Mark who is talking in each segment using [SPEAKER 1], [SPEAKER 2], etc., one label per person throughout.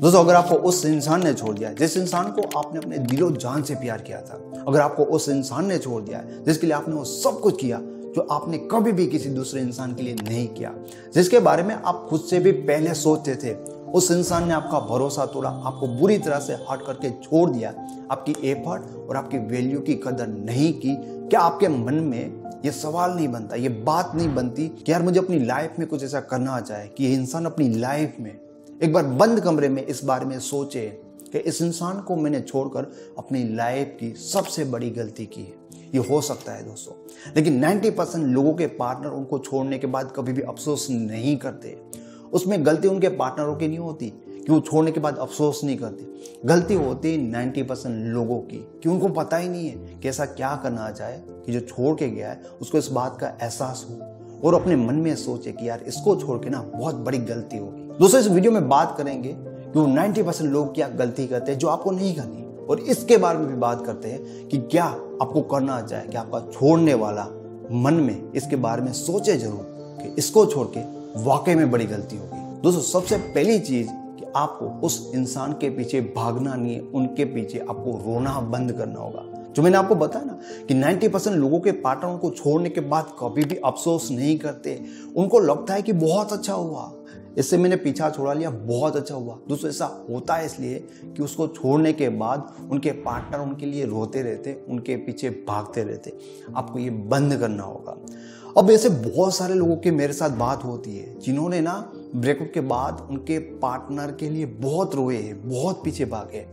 [SPEAKER 1] दोस्तों, अगर आपको उस इंसान ने छोड़ दिया जिस इंसान को आपने अपने दिलो जान से प्यार किया था, अगर आपको उस इंसान ने छोड़ दिया जिसके लिए आपने वो सब कुछ किया जो आपने कभी भी किसी दूसरे इंसान के लिए नहीं किया, जिसके बारे में आप खुद से भी पहले सोचते थे, उस इंसान ने आपका भरोसा तोड़ा, आपको बुरी तरह से हर्ट करके छोड़ दिया, आपकी एफर्ट और आपकी वैल्यू की कदर नहीं की, क्या आपके मन में ये सवाल नहीं बनता, ये बात नहीं बनती कि यार मुझे अपनी लाइफ में कुछ ऐसा करना चाहिए कि ये इंसान अपनी लाइफ में एक बार बंद कमरे में इस बारे में सोचे कि इस इंसान को मैंने छोड़कर अपनी लाइफ की सबसे बड़ी गलती की है। ये हो सकता है दोस्तों, लेकिन 90% लोगों के पार्टनर उनको छोड़ने के बाद कभी भी अफसोस नहीं करते। उसमें गलती उनके पार्टनरों की नहीं होती कि वो छोड़ने के बाद अफसोस नहीं करते, गलती होती 90% लोगों की कि उनको पता ही नहीं है कि ऐसा क्या करना चाहे कि जो छोड़ के गया है उसको इस बात का एहसास हो और अपने मन में सोचे कि यार इसको छोड़ के ना बहुत बड़ी गलती होगी। दोस्तों, इस वीडियो में बात करेंगे कि वो 90% लोग क्या गलती करते हैं जो आपको नहीं करनी, और इसके बारे में भी बात करते हैं कि क्या आपको करना चाहिए कि आपका छोड़ने वाला मन में इसके बारे में सोचे जरूर कि इसको छोड़ के वाकई में बड़ी गलती होगी। दोस्तों, सबसे पहली चीज कि आपको उस इंसान के पीछे भागना नहीं है, उनके पीछे आपको रोना बंद करना होगा। जो मैंने आपको बताया ना कि 90% लोगों के पार्टनर को छोड़ने के बाद कभी भी अफसोस नहीं करते, उनको लगता है कि बहुत अच्छा हुआ, इससे मैंने पीछा छोड़ा लिया, बहुत अच्छा हुआ। दोस्तों, ऐसा होता है इसलिए कि उसको छोड़ने के बाद उनके पार्टनर उनके लिए रोते रहते, उनके पीछे भागते रहते। आपको ये बंद करना होगा। अब ऐसे बहुत सारे लोगों की मेरे साथ बात होती है जिन्होंने ना ब्रेकअप के बाद उनके पार्टनर के लिए बहुत रोए हैं, बहुत पीछे भागे।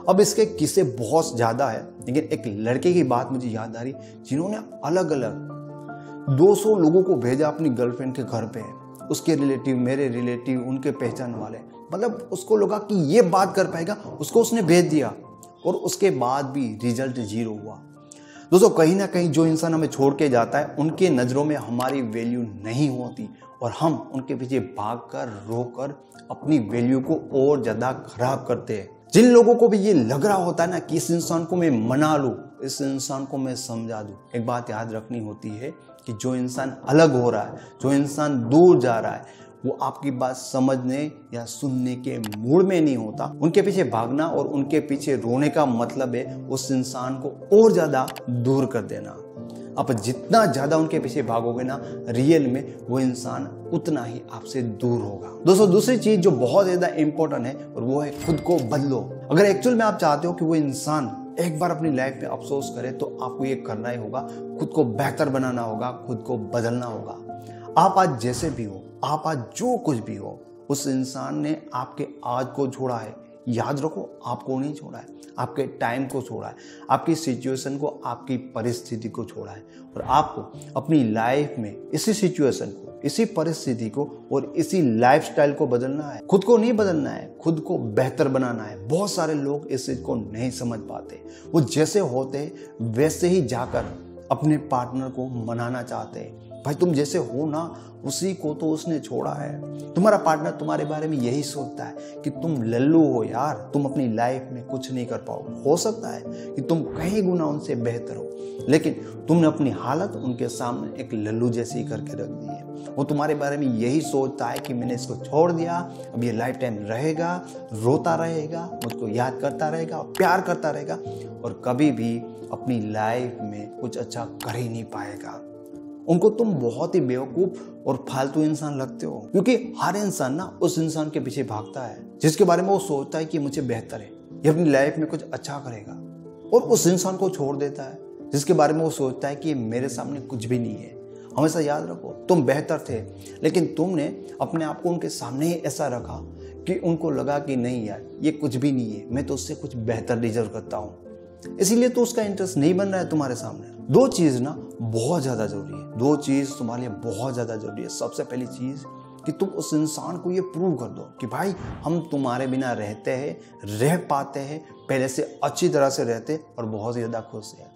[SPEAKER 1] अब इसके किस्से बहुत ज्यादा है, लेकिन एक लड़के की बात मुझे याद आ रही जिन्होंने अलग अलग 200 लोगों को भेजा अपनी गर्लफ्रेंड के घर पे, उसके रिलेटिव, मेरे रिलेटिव, उनके पहचान वाले, मतलब उसको लगा कि ये बात कर पाएगा, उसको उसने भेज दिया और उसके बाद भी रिजल्ट 0 हुआ। दोस्तों, कहीं ना कहीं जो इंसान हमें छोड़ के जाता है उनके नज़रों में हमारी वैल्यू नहीं होती और हम उनके पीछे भागकर रोकर अपनी वैल्यू को और ज़्यादा खराब करते हैं। जिन लोगों को भी ये लग रहा होता है ना कि इस इंसान को मैं मना लूँ, इस इंसान को मैं समझा दूँ, एक बात याद रखनी होती है कि जो इंसान अलग हो रहा है, जो इंसान दूर जा रहा है, वो आपकी बात समझने या सुनने के मूड में नहीं होता। उनके पीछे भागना और उनके पीछे रोने का मतलब है उस इंसान को और ज्यादा दूर कर देना। आप जितना ज्यादा उनके पीछे भागोगे ना, रियल में वो इंसान उतना ही आपसे दूर होगा। दोस्तों, दूसरी चीज जो बहुत ज्यादा इंपॉर्टेंट है और वो है खुद को बदलो। अगर एक्चुअल में आप चाहते हो कि वो इंसान एक बार अपनी लाइफ में अफसोस करे तो आपको ये करना ही होगा, खुद को बेहतर बनाना होगा, खुद को बदलना होगा। आप आज जैसे भी हो, आप आज जो कुछ भी हो, उस इंसान ने आपके आज को छोड़ा है, याद रखो, आपको नहीं छोड़ा है, आपके टाइम को छोड़ा है, आपकी सिचुएशन को, आपकी परिस्थिति को छोड़ा है। और आपको अपनी लाइफ में इसी सिचुएशन को, इसी परिस्थिति को और इसी लाइफस्टाइल को बदलना है। खुद को नहीं बदलना है, खुद को बेहतर बनाना है। बहुत सारे लोग इस चीज को नहीं समझ पाते, वो जैसे होते वैसे ही जाकर अपने पार्टनर को मनाना चाहते हैं। भाई, तुम जैसे हो ना, उसी को तो उसने छोड़ा है। तुम्हारा पार्टनर तुम्हारे बारे में यही सोचता है कि तुम लल्लू हो यार, तुम अपनी लाइफ में कुछ नहीं कर पाओगे। हो सकता है कि तुम कई गुना उनसे बेहतर हो, लेकिन तुमने अपनी हालत उनके सामने एक लल्लू जैसी करके रख दी है। वो तुम्हारे बारे में यही सोचता है कि मैंने इसको छोड़ दिया, अब ये लाइफ टाइम रहेगा, रोता रहेगा, मुझको याद करता रहेगा, प्यार करता रहेगा और कभी भी अपनी लाइफ में कुछ अच्छा कर ही नहीं पाएगा। उनको तुम बहुत ही बेवकूफ और फालतू इंसान लगते हो, क्योंकि हर इंसान ना उस इंसान के पीछे भागता है जिसके बारे में वो सोचता है कि मुझे बेहतर है, ये अपनी लाइफ में कुछ अच्छा करेगा, और उस इंसान को छोड़ देता है जिसके बारे में वो सोचता है कि मेरे सामने कुछ भी नहीं है। हमेशा याद रखो, तुम बेहतर थे, लेकिन तुमने अपने आप को उनके सामने ही ऐसा रखा कि उनको लगा कि नहीं यार, ये कुछ भी नहीं है, मैं तो उससे कुछ बेहतर डिजर्व करता हूँ, इसीलिए तो उसका इंटरेस्ट नहीं बन रहा है तुम्हारे सामने। दो चीज ना बहुत ज्यादा जरूरी है, दो चीज तुम्हारे लिए बहुत ज्यादा जरूरी है। सबसे पहली चीज कि तुम उस इंसान को ये प्रूव कर दो कि भाई हम तुम्हारे बिना रहते हैं, रह पाते हैं, पहले से अच्छी तरह से रहते और बहुत ज्यादा खुश हैं।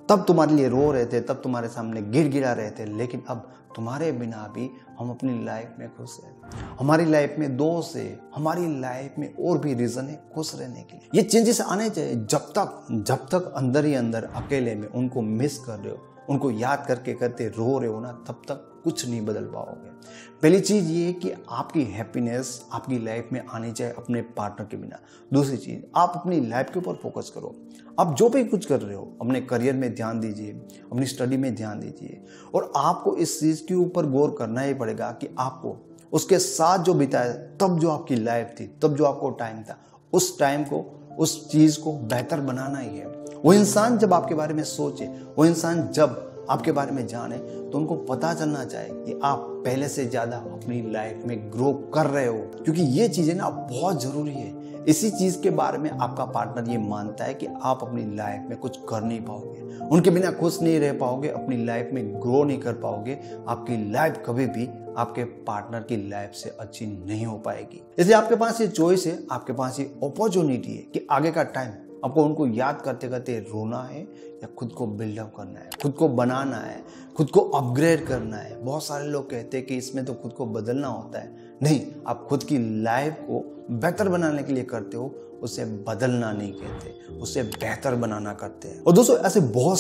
[SPEAKER 1] तब तुम्हारे लिए रो रहे थे, तब तुम्हारे सामने गिड़गिड़ा रहे थे, लेकिन अब तुम्हारे बिना भी हम अपनी लाइफ में खुश हैं। हमारी लाइफ में दोस्त है, हमारी लाइफ में और भी रीजन है खुश रहने के लिए। ये चेंजेस आने चाहिए। जब तक अंदर ही अंदर अकेले में उनको मिस कर रहे हो, उनको याद करके करते रो रहे हो ना, तब तक कुछ नहीं बदल पाओगे। पहली चीज़ ये है कि आपकी हैप्पीनेस आपकी लाइफ में आनी चाहिए अपने पार्टनर के बिना। दूसरी चीज़, आप अपनी लाइफ के ऊपर फोकस करो। आप जो भी कुछ कर रहे हो अपने करियर में ध्यान दीजिए, अपनी स्टडी में ध्यान दीजिए, और आपको इस चीज़ के ऊपर गौर करना ही पड़ेगा कि आपको उसके साथ जो बिताया, तब जो आपकी लाइफ थी, तब जो आपको टाइम था, उस टाइम को, उस चीज़ को बेहतर बनाना ही है। वो इंसान जब आपके बारे में सोचे, वो इंसान जब आपके बारे में जाने, तो उनको पता चलना चाहिए कि आप पहले से ज़्यादा अपनी लाइफ में ग्रो कर रहे हो, क्योंकि ये चीज़ें ना बहुत ज़रूरी है। इसी चीज़ के बारे में आपका पार्टनर ये मानता है कि आप अपनी लाइफ में कुछ कर नहीं पाओगे, उनके बिना खुश नहीं रह पाओगे, अपनी लाइफ में ग्रो नहीं कर पाओगे, आपकी लाइफ कभी भी आपके पार्टनर की लाइफ से अच्छी नहीं हो पाएगी। इसलिए आपके पास ये चॉइस है, आपके पास ये अपॉर्चुनिटी है कि आगे का टाइम आपको उनको याद करते करते रोना है या खुद को बिल्डअप करना है, खुद को बनाना है, खुद को अपग्रेड करना है। बहुत सारे लोग कहते हैं कि इसमें तो खुद को बदलना होता है। नहीं, आप खुद की लाइफ को बेहतर बनाने के लिए करते हो, उसे बदलना नहीं कहते, उसे बेहतर बनाना करते हैं। और दोस्तों, ऐसे बहुत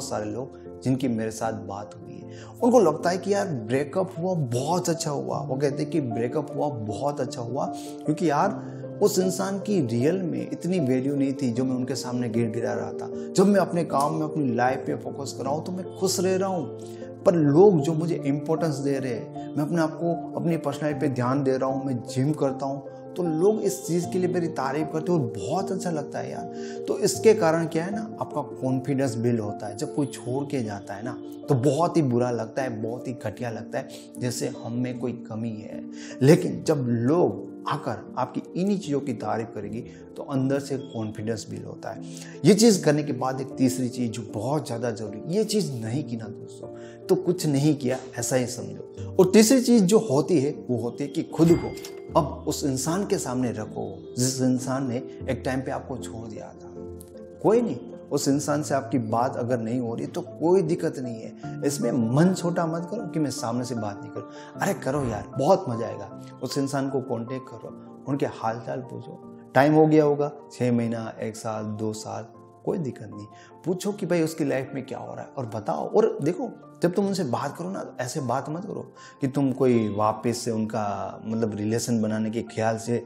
[SPEAKER 1] सारे लोग जिनकी मेरे साथ बात हुई है, उनको लगता है कि यार ब्रेकअप हुआ बहुत अच्छा हुआ। वो कहते हैं कि ब्रेकअप हुआ बहुत अच्छा हुआ, क्योंकि यार उस इंसान की रियल में इतनी वैल्यू नहीं थी जो मैं उनके सामने गिरा रहा था। जब मैं अपने काम में, अपनी लाइफ पे फोकस कर रहा हूँ तो मैं खुश रह रहा हूँ, पर लोग जो मुझे इंपॉर्टेंस दे रहे हैं, मैं अपने आप को, अपनी पर्सनैलिटी पे ध्यान दे रहा हूँ, मैं जिम करता हूँ, तो लोग इस चीज़ के लिए मेरी तारीफ करते हैं और बहुत अच्छा लगता है यार। तो इसके कारण क्या है ना, आपका कॉन्फिडेंस बिल्ड होता है। जब कोई छोड़ के जाता है ना, तो बहुत ही बुरा लगता है, बहुत ही घटिया लगता है, जैसे हम में कोई कमी है। लेकिन जब लोग आकर आपकी इन्हीं चीज़ों की तारीफ करेगी, तो अंदर से कॉन्फिडेंस बिल्ड होता है। ये चीज़ करने के बाद एक तीसरी चीज़ जो बहुत ज़्यादा जरूरी, ये चीज़ नहीं की ना दोस्तों, तो कुछ नहीं किया ऐसा ही समझो। और तीसरी चीज़ जो होती है, वो होती है कि खुद को अब उस इंसान के सामने रखो जिस इंसान ने एक टाइम पे आपको छोड़ दिया था। कोई नहीं, उस इंसान से आपकी बात अगर नहीं हो रही तो कोई दिक्कत नहीं है। इसमें मन छोटा मत करो कि मैं सामने से बात नहीं करूं। अरे करो यार, बहुत मजा आएगा। उस इंसान को कांटेक्ट करो, उनके हाल चाल पूछो। टाइम हो गया होगा 6 महीना, 1 साल, 2 साल, कोई दिक्कत नहीं। पूछो कि भाई उसकी लाइफ में क्या हो रहा है और बताओ। और देखो, जब तुम उनसे बात करो ना, ऐसे बात मत करो कि तुम कोई वापस से उनका मतलब रिलेशन बनाने के ख्याल से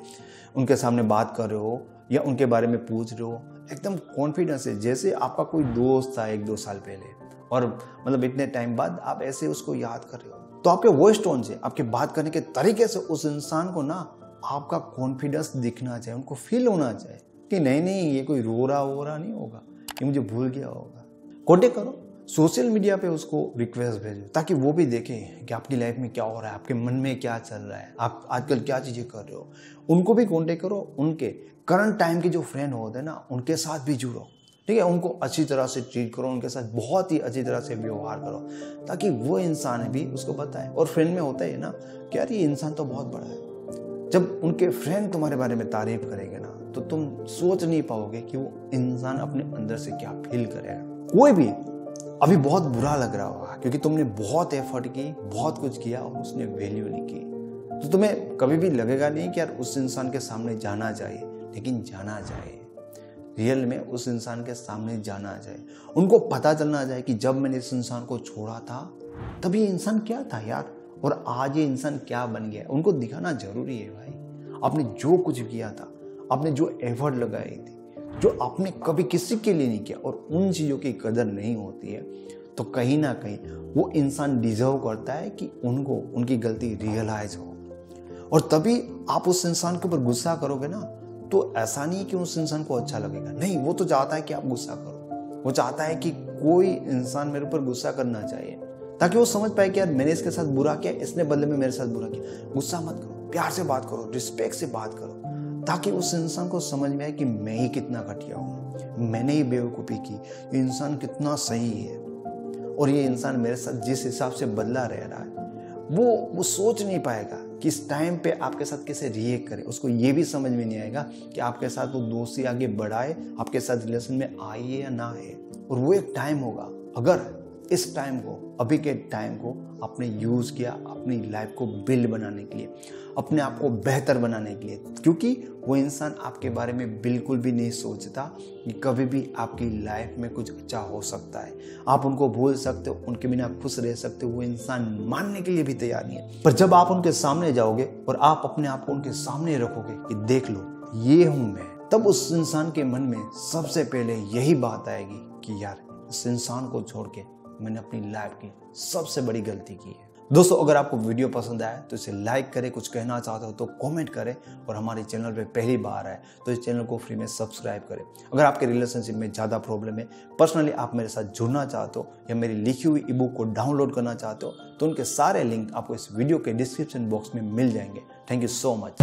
[SPEAKER 1] उनके सामने बात कर रहे हो या उनके बारे में पूछ रहे हो। एकदम कॉन्फिडेंस है, जैसे आपका कोई दोस्त था 1-2 साल पहले, और मतलब इतने टाइम बाद आप ऐसे उसको याद कर रहे हो। तो आपके वॉइस टोन से, आपके बात करने के तरीके से उस इंसान को ना आपका कॉन्फिडेंस दिखना चाहिए, उनको फील होना चाहिए कि नहीं, ये कोई रो रहा नहीं होगा, ये मुझे भूल गया होगा। कॉन्टेक्ट करो, सोशल मीडिया पे उसको रिक्वेस्ट भेजो, ताकि वो भी देखे कि आपकी लाइफ में क्या हो रहा है, आपके मन में क्या चल रहा है, आप आजकल क्या चीज़ें कर रहे हो। उनको भी कॉन्टेक्ट करो, उनके करंट टाइम के जो फ्रेंड होते हैं ना, उनके साथ भी जुड़ो, ठीक है। उनको अच्छी तरह से ट्रीट करो, उनके साथ बहुत ही अच्छी तरह से व्यवहार करो, ताकि वो इंसान भी उसको बताए। और फ्रेंड में होता है ना कि यार ये इंसान तो बहुत बड़ा है। जब उनके फ्रेंड तुम्हारे बारे में तारीफ करेंगे ना, तो तुम सोच नहीं पाओगे कि वो इंसान अपने अंदर से क्या फील करेगा। कोई भी अभी बहुत बुरा लग रहा होगा क्योंकि तुमने बहुत एफर्ट की, बहुत कुछ किया और उसने वैल्यू नहीं की, तो तुम्हें कभी भी लगेगा नहीं कि यार उस इंसान के सामने जाना चाहिए, लेकिन जाना चाहिए। रियल में उस इंसान के सामने जाना चाहिए। उनको पता चलना चाहिए कि जब मैंने इस इंसान को छोड़ा था तब ये इंसान क्या था यार, और आज ये इंसान क्या बन गया। उनको दिखाना जरूरी है भाई। आपने जो कुछ किया था, आपने जो एफर्ट लगाई थी, जो आपने कभी किसी के लिए नहीं किया, और उन चीज़ों की कदर नहीं होती है, तो कहीं ना कहीं वो इंसान डिजर्व करता है कि उनको उनकी गलती रियलाइज हो। और तभी आप उस इंसान के ऊपर गुस्सा करोगे ना, तो ऐसा नहीं कि उस इंसान को अच्छा लगेगा। नहीं, वो तो चाहता है कि आप गुस्सा करो। वो चाहता है कि कोई इंसान मेरे ऊपर गुस्सा करना चाहिए, ताकि वो समझ पाए कि यार मैंने इसके साथ बुरा किया, इसने बदले में मेरे साथ बुरा किया। गुस्सा मत करो, प्यार से बात करो, रिस्पेक्ट से बात करो, ताकि उस इंसान को समझ में आए कि मैं ही कितना घटिया हूँ, मैंने ही बेवकूफ़ी की, ये इंसान कितना सही है, और ये इंसान मेरे साथ जिस हिसाब से बदला रह रहा है, वो सोच नहीं पाएगा कि इस टाइम पे आपके साथ कैसे रिएक्ट करे। उसको ये भी समझ में नहीं आएगा कि आपके साथ वो दोस्ती आगे बढ़ाए, आपके साथ रिलेशन में आए या ना है। और वो एक टाइम होगा, अगर इस टाइम को, अभी के टाइम को आपने यूज़ किया अपनी लाइफ को बिल्ड बनाने के लिए, अपने आप को बेहतर बनाने के लिए, क्योंकि वो इंसान आपके बारे में बिल्कुल भी नहीं सोचता कि कभी भी आपकी लाइफ में कुछ अच्छा हो सकता है। आप उनको भूल सकते हो, उनके बिना खुश रह सकते हो, वो इंसान मानने के लिए भी तैयार नहीं है। पर जब आप उनके सामने जाओगे और आप अपने आप को उनके सामने रखोगे कि देख लो ये हूं मैं, तब उस इंसान के मन में सबसे पहले यही बात आएगी कि यार इस इंसान को छोड़ के मैंने अपनी लाइफ की सबसे बड़ी गलती की है। दोस्तों, अगर आपको वीडियो पसंद आया तो इसे लाइक करें, कुछ कहना चाहते हो तो कमेंट करें, और हमारे चैनल पे पहली बार आए तो इस चैनल को फ्री में सब्सक्राइब करें। अगर आपके रिलेशनशिप में ज़्यादा प्रॉब्लम है, पर्सनली आप मेरे साथ जुड़ना चाहते हो या मेरी लिखी हुई ई बुक को डाउनलोड करना चाहते हो, तो उनके सारे लिंक आपको इस वीडियो के डिस्क्रिप्शन बॉक्स में मिल जाएंगे। Thank you so much.